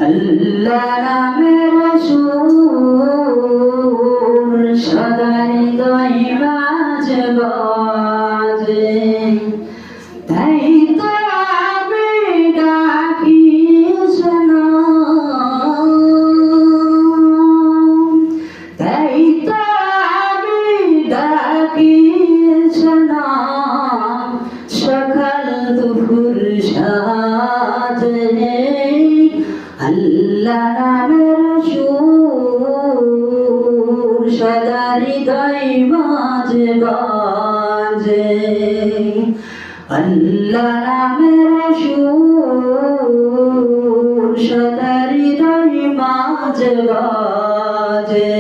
আল্লাহ নামের সুর সদা হৃদয় মাঝে বাজে, তাই তো আমি ডাকি শোনো, তাই তো আমি ডাকি শোনো, সকাল দুপুর সাজে। আল্লাহ নামের সুর সদা হৃদয় মাঝে বাজে, আল্লাহ নামের সুর সদা হৃদয় মাঝে বাজে।